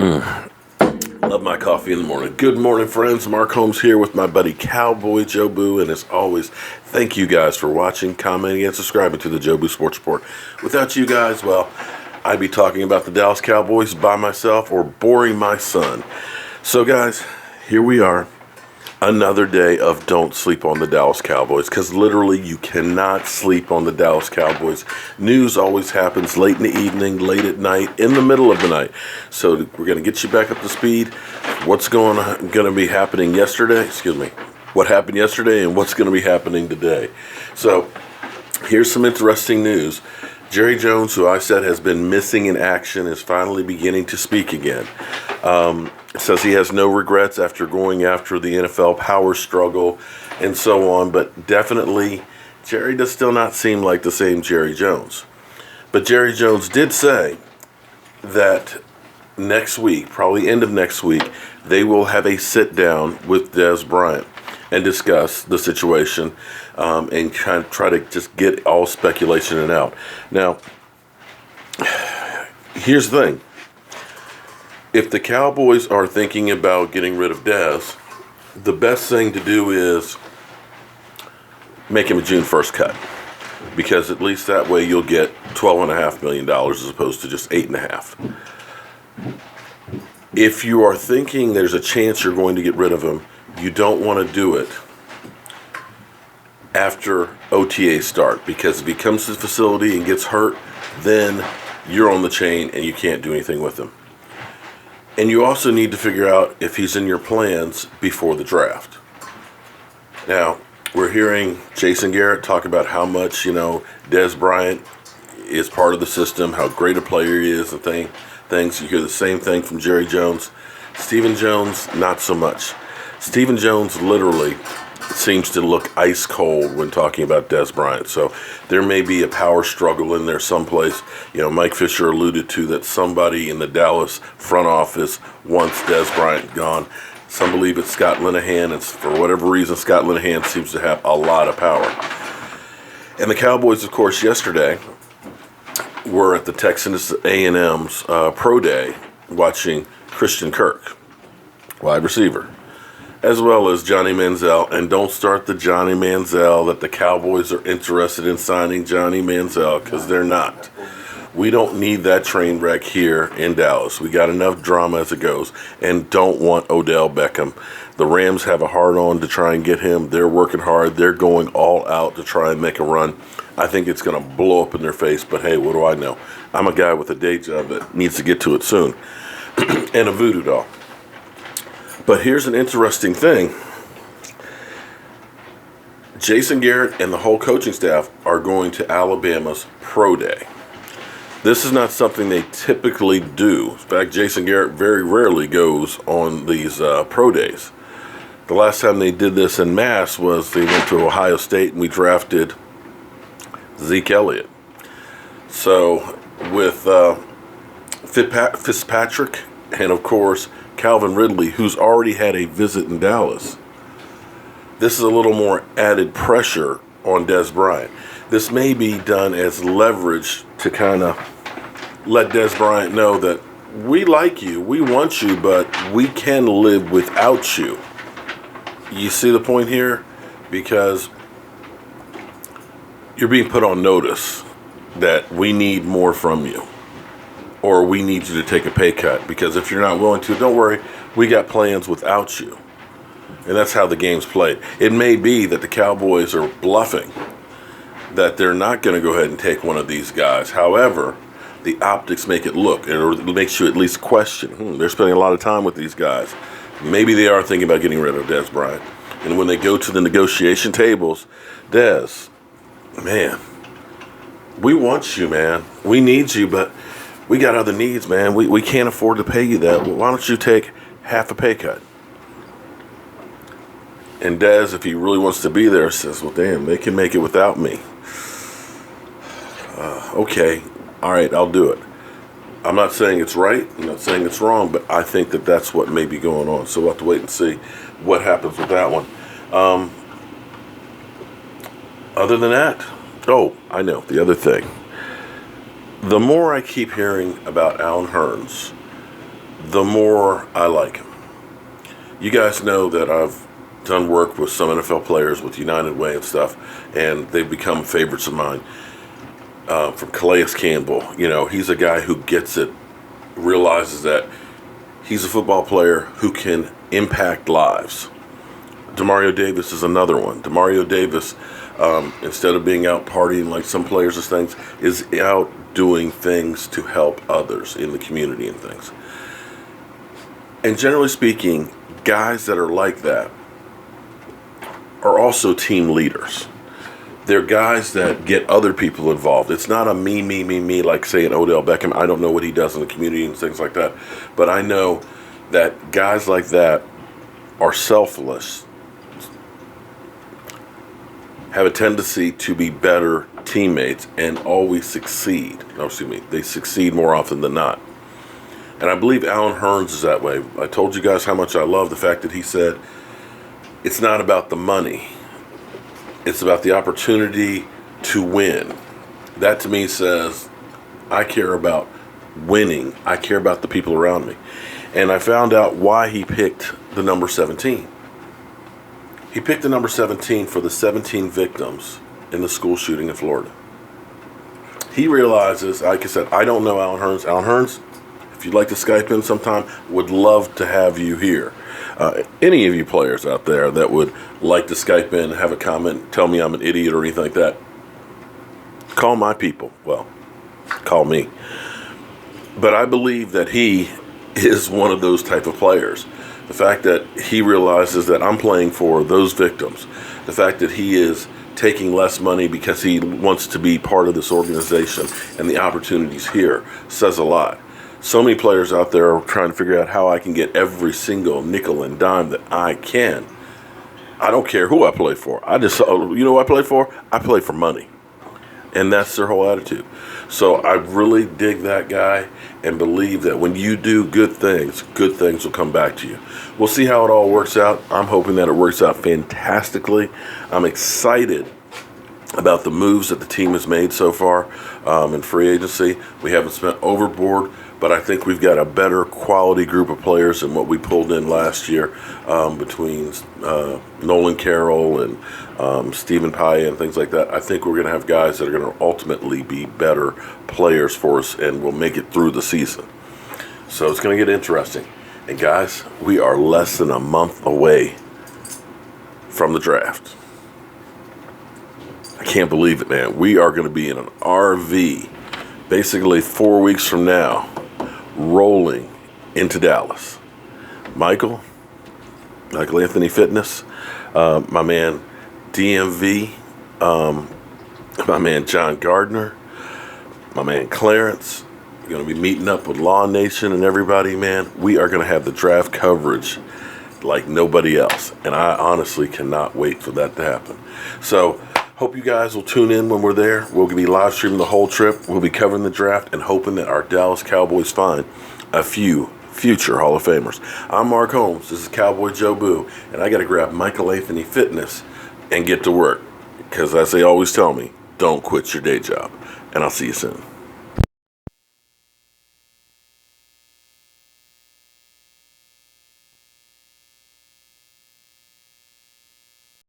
Love my coffee in the morning. Good morning, friends. Mark Holmes here with my buddy Cowboy Joe Boo. And as always, thank you guys for watching, commenting, and subscribing to the Joe Boo Sports Report. Without you guys, well, I'd be talking about the Dallas Cowboys by myself or boring my son. So, guys, here we are. Another day of don't sleep on the Dallas Cowboys, because literally you cannot sleep on the Dallas Cowboys. News always happens late in the evening, late at night, in the middle of the night. So we're going to get you back up to speed. What's going to be happening yesterday? What happened yesterday and what's going to be happening today. So here's some interesting news. Jerry Jones, who I said has been missing in action, is finally beginning to speak again. Says he has no regrets after going after the NFL power struggle and so on, but definitely Jerry does still not seem like the same Jerry Jones. But Jerry Jones did say that next week, probably end of next week, they will have a sit down with Dez Bryant and discuss the situation and kind of try to just get all speculation out. Now, here's the thing. If the Cowboys are thinking about getting rid of Dez, the best thing to do is make him a June 1st cut. Because at least that way you'll get $12.5 million as opposed to just $8.5 million. If you are thinking there's a chance you're going to get rid of him, you don't want to do it after OTA start. Because if he comes to the facility and gets hurt, then you're on the chain and you can't do anything with him. And you also need to figure out if he's in your plans before the draft. Now, we're hearing Jason Garrett talk about how much, Dez Bryant is part of the system, how great a player he is and things. You hear the same thing from Jerry Jones. Stephen Jones, not so much. Stephen Jones literally seems to look ice cold when talking about Dez Bryant. So there may be a power struggle in there someplace. Mike Fisher alluded to that somebody in the Dallas front office wants Dez Bryant gone. Some believe it's Scott Linehan, and for whatever reason, Scott Linehan seems to have a lot of power. And the Cowboys, of course, yesterday were at the Texas A&M's pro day watching Christian Kirk, wide receiver, as well as Johnny Manziel. And don't start the Johnny Manziel that the Cowboys are interested in signing Johnny Manziel, because they're not. We don't need that train wreck here in Dallas. We got enough drama as it goes, and don't want Odell Beckham. The Rams have a hard-on to try and get him. They're working hard. They're going all out to try and make a run. I think it's going to blow up in their face, but hey, what do I know? I'm a guy with a day job that needs to get to it soon, and a voodoo doll. But here's an interesting thing. Jason Garrett and the whole coaching staff are going to Alabama's pro day. This is not something they typically do. In fact, Jason Garrett very rarely goes on these pro days. The last time they did this en masse was they went to Ohio State and we drafted Zeke Elliott. So with Fitzpatrick and, of course, Calvin Ridley, who's already had a visit in Dallas, this is a little more added pressure on Dez Bryant. This may be done as leverage to kind of let Dez Bryant know that we like you, we want you, but we can live without you. You see the point here? Because you're being put on notice that we need more from you, or we need you to take a pay cut, because if you're not willing to, don't worry, we got plans without you. And that's how the game's played. It may be that the Cowboys are bluffing, that they're not going to go ahead and take one of these guys. However, the optics make it look, or it makes you at least question, they're spending a lot of time with these guys. Maybe they are thinking about getting rid of Dez Bryant. And when they go to the negotiation tables, Dez, man, we want you, man. We need you, but we got other needs, man. We can't afford to pay you that. Well, why don't you take half a pay cut? And Dez, if he really wants to be there, says, well, damn, they can make it without me. Okay, all right, I'll do it. I'm not saying it's right. I'm not saying it's wrong, but I think that that's what may be going on. So we'll have to wait and see what happens with that one. Other than that, I know, the other thing. The more I keep hearing about Hurns, the more I like him. You guys know that I've done work with some NFL players with United Way and stuff, and they've become favorites of mine. From Calais Campbell, he's a guy who gets it, realizes that he's a football player who can impact lives. Demario Davis is another one. Demario Davis, instead of being out partying like some players or things, is out doing things to help others in the community and things. And generally speaking, guys that are like that are also team leaders. They're guys that get other people involved. It's not a me, like, say, an Odell Beckham. I don't know what he does in the community and things like that. But I know that guys like that are selfless, have a tendency to be better teammates, and always succeed. They succeed more often than not. And I believe Alan Hurns is that way. I told you guys how much I love the fact that he said, it's not about the money. It's about the opportunity to win. That to me says, I care about winning. I care about the people around me. And I found out why he picked the number 17. He picked the number 17 for the 17 victims in the school shooting in Florida. He realizes, like I said, I don't know Alan Hurns. Alan Hurns, if you'd like to Skype in sometime, would love to have you here. Any of you players out there that would like to Skype in, have a comment, tell me I'm an idiot or anything like that, call my people. Well, call me. But I believe that he is one of those type of players. The fact that he realizes that I'm playing for those victims, the fact that he is taking less money because he wants to be part of this organization and the opportunities here, says a lot. So many players out there are trying to figure out how I can get every single nickel and dime that I can. I don't care who I play for. I play for? I play for money. And that's their whole attitude. So I really dig that guy and believe that when you do good things will come back to you. We'll see how it all works out. I'm hoping that it works out fantastically. I'm excited about the moves that the team has made so far in free agency. We haven't spent overboard, but I think we've got a better quality group of players than what we pulled in last year between Nolan Carroll and Stephen Paya and things like that. I think we're going to have guys that are going to ultimately be better players for us and will make it through the season. So it's going to get interesting. And guys, we are less than a month away from the draft. I can't believe it, man. We are going to be in an RV basically 4 weeks from now, rolling into Dallas. Michael Anthony Fitness, my man DMV, my man John Gardner, my man Clarence. We're going to be meeting up with Law Nation and everybody, man. We are going to have the draft coverage like nobody else. And I honestly cannot wait for that to happen. So hope you guys will tune in when we're there. We'll be live streaming the whole trip. We'll be covering the draft and hoping that our Dallas Cowboys find a few future Hall of Famers. I'm Mark Holmes. This is Cowboy Joe Boo. And I got to grab Michael Anthony Fitness and get to work. Because as they always tell me, don't quit your day job. And I'll see you soon.